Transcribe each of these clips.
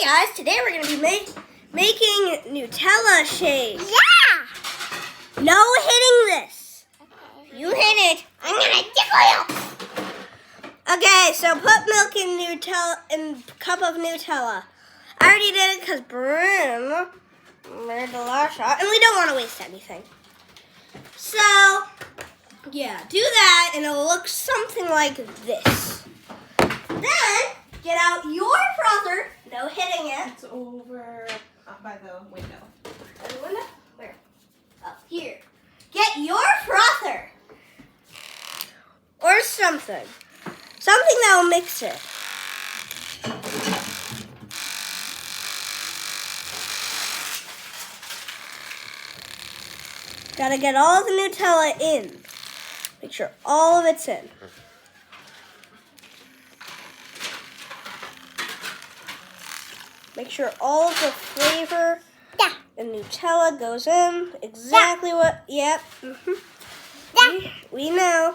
Hey guys, today we're going to be making Nutella shake. Yeah! No hitting this. Okay. If you hit it, I'm gonna tickle you. Okay, so put milk in cup of Nutella. I already did it because Brim made the last shot, and we don't want to waste anything. So, yeah, do that, and it'll look something like this. Then, get out your frother. No hitting it. It's over by the window. By the window? Where? Up here. Get your frother. Or something. Something that will mix it. Gotta get all the Nutella in. Make sure all of it's in. Make sure all of the flavor and Nutella goes in. Exactly what, yep. We know.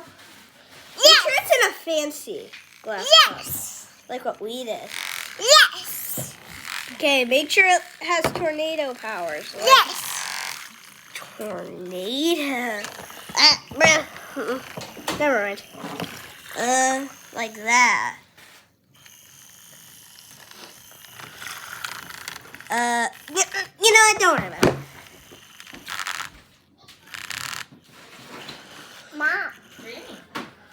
Make sure it's in a fancy glass cup, like what we did. Yes! Okay, make sure it has tornado powers. Like Yes! Tornado. Never mind. Like that. You know what? Don't worry about it. Mom, Really?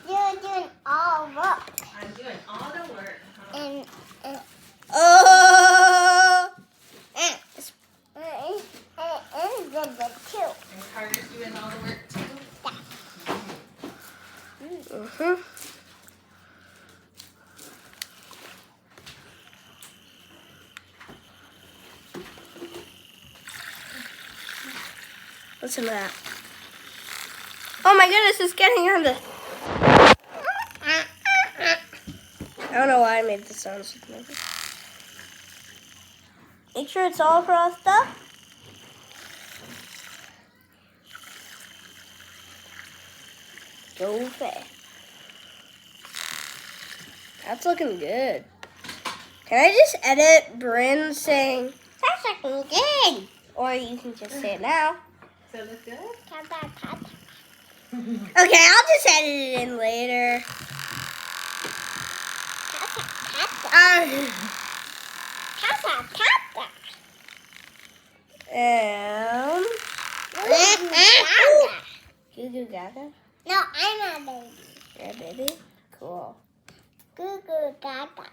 you're doing all work. I'm doing all the work. And Oh! it's good too. And Carter's doing all the work too. Mhm. Listen to that. Oh my goodness, it's getting on the... I don't know why I made the sounds. Make sure it's all frothed up. Go fast. That's looking good. Can I just edit Bryn saying, that's looking good? Or you can just say it now. Does it look good? Okay, I'll just edit it in later. And... Goo Goo Gaga? No, I'm a baby. You're a baby? Cool. Goo Goo Gaga.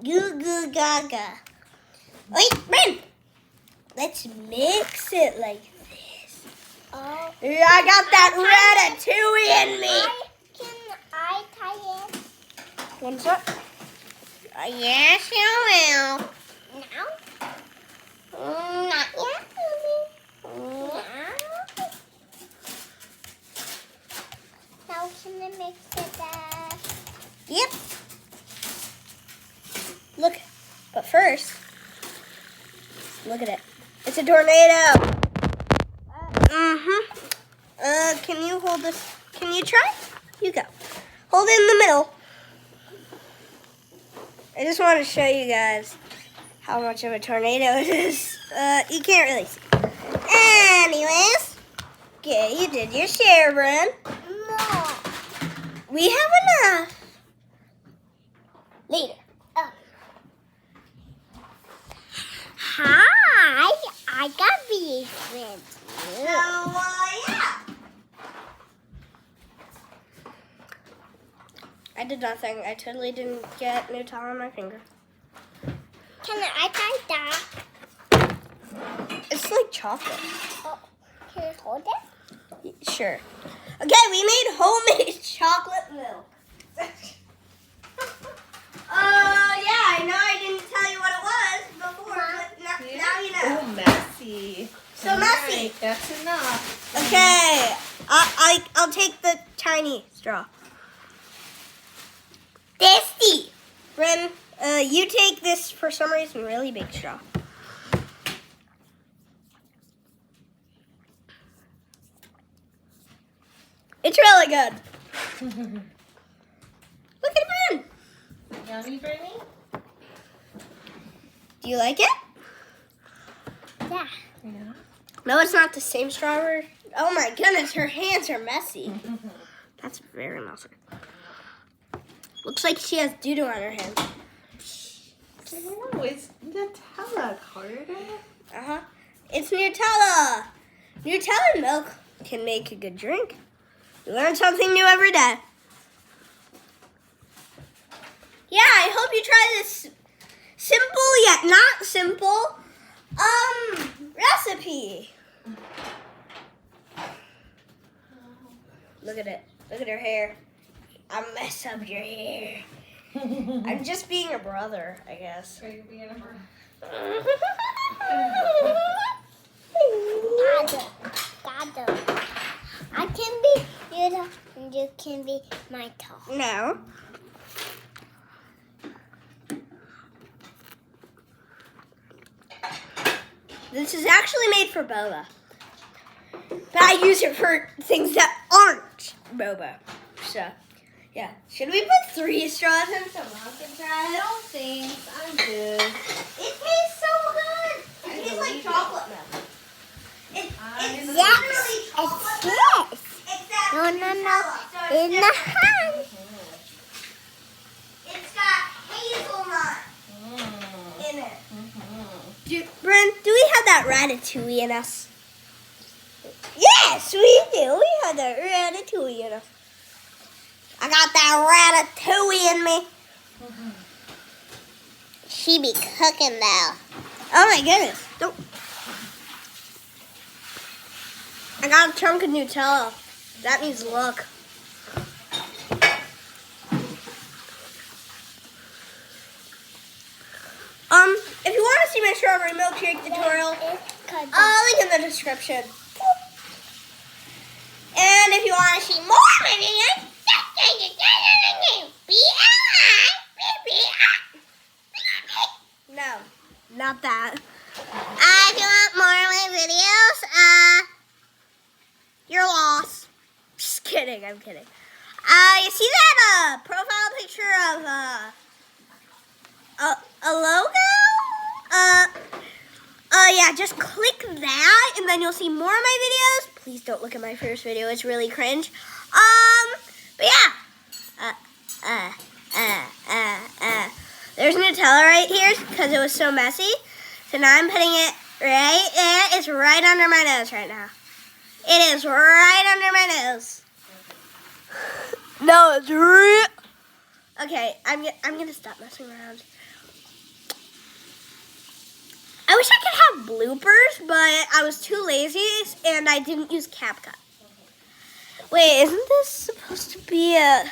Goo Goo Gaga. Wait, Bryn! Let's mix it like this. Oh. I got that ratatouille in me. Can I tie it What's up? Yes, you will. now? Not yet, baby. Now can I mix it up? Yep. Look, but first, look at it. It's a tornado. Can you hold this? Can you try? You go. Hold it in the middle. I just want to show you guys how much of a tornado it is. You can't really see. Anyways, okay, you did your share, Bryn. No. We have enough. Later. Hi, I got these friends. So, yeah. I did nothing. I totally didn't get Nutella on my finger. Can I try that? It's like chocolate. Oh, can I hold it? Sure. Okay, we made homemade chocolate milk. Yeah, I know I didn't tell you what it was before, but now you know. Oh, messy. So messy. Right, that's enough. Okay, I'll take the tiny straw. Tasty. Bryn, you take this, for some reason, really big straw. It's really good. Look at Bryn. Yummy, Brittany? Do you like it? Yeah. Yeah. No, it's not the same strawberry. Oh my goodness, her hands are messy. That's very messy. Looks like she has doo-doo on her hands. No, it's Nutella, Carter. Uh-huh. It's Nutella. Nutella milk can make a good drink. You learn something new every day. Yeah, I hope you try this simple yet not simple recipe. Look at it. Look at her hair. I mess up your hair. I'm just being a brother, I guess. Are you being a brother? Gather. I can be you and you can be my toe. No. This is actually made for boba. But I use it for things that aren't boba. So, yeah. Should we put 3 straws in so Mom can try it? No thanks, I'm good. It tastes so good. It I tastes believe like it. chocolate milk. It's Yes, literally chocolate milk. Yes. Except No. Nutella, so In the it's hand. It's got hazelnut Mm. in it. Mhm. Bryn, do we have that ratatouille in us? Yes, we do. We have that ratatouille in us. I got that ratatouille in me. She be cooking now. Oh my goodness. Don't. I got a chunk of Nutella. That means luck. If you want to see my strawberry milkshake tutorial, link in the description. And if you want to see more videos, no, not that. If you want more of my videos, you're lost. Just kidding, I'm kidding. You see that profile picture of a logo? Yeah, just click that and then you'll see more of my videos. Please don't look at my first video, it's really cringe. But yeah. There's Nutella right here because it was so messy. So now I'm putting it right there. It's right under my nose right now. It is right under my nose. No, it's real. Okay, I'm gonna stop messing around. I wish I could have bloopers, but I was too lazy and I didn't use CapCut. Wait, isn't this supposed to be a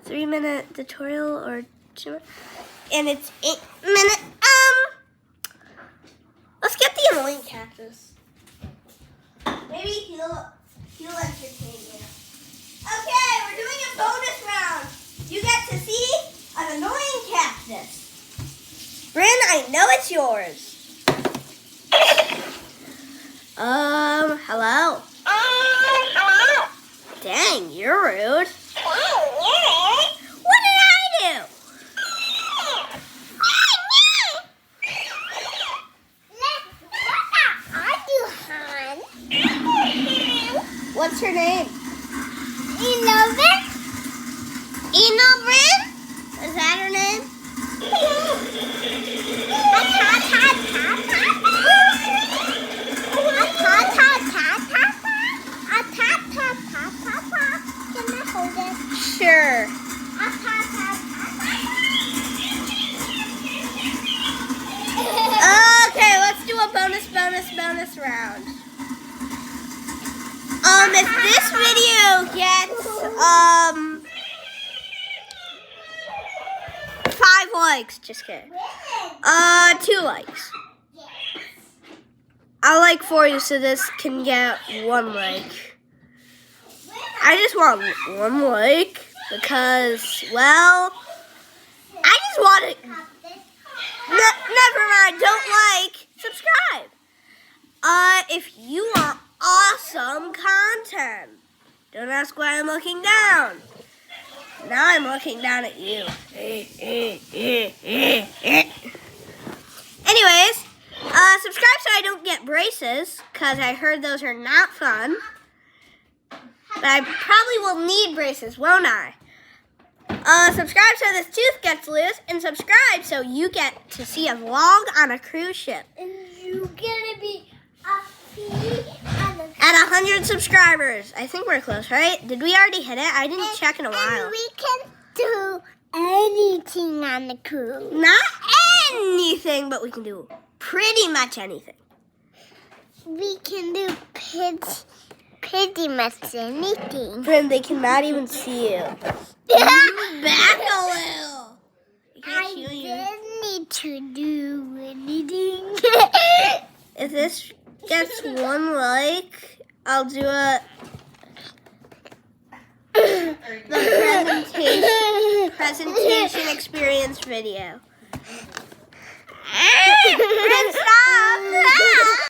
3-minute tutorial or 2? And it's 8 minutes. Let's get the annoying cactus. Maybe he'll entertain you. Okay, we're doing a bonus round. You get to see an annoying cactus. Bryn, I know it's yours. Hello. Hello. Dang, you're rude. What did I do? What's her name? Eno Bryn? Is that her name? Sure. Okay, let's do a bonus round. If this video gets 5 likes, just kidding. 2 likes. I'll like for you so this can get 1 like. I just want 1 like because, well, I just want it. Never mind, don't like, subscribe. If you are awesome content, don't ask why I'm looking down. Now I'm looking down at you. Anyways, subscribe so I don't get braces, because I heard those are not fun. But I probably will need braces, won't I? Subscribe so this tooth gets loose, and subscribe so you get to see a vlog on a cruise ship. And you gonna be happy At 100 subscribers. I think we're close, right? Did we already hit it? I didn't check in a And while. we can do anything on the cruise. Not anything, but we can do pretty much anything. We can do pretty much anything. Friend, they cannot even see you. Back a little. I can't I see you. didn't need to do anything. If this gets 1 like, I'll do the presentation experience video.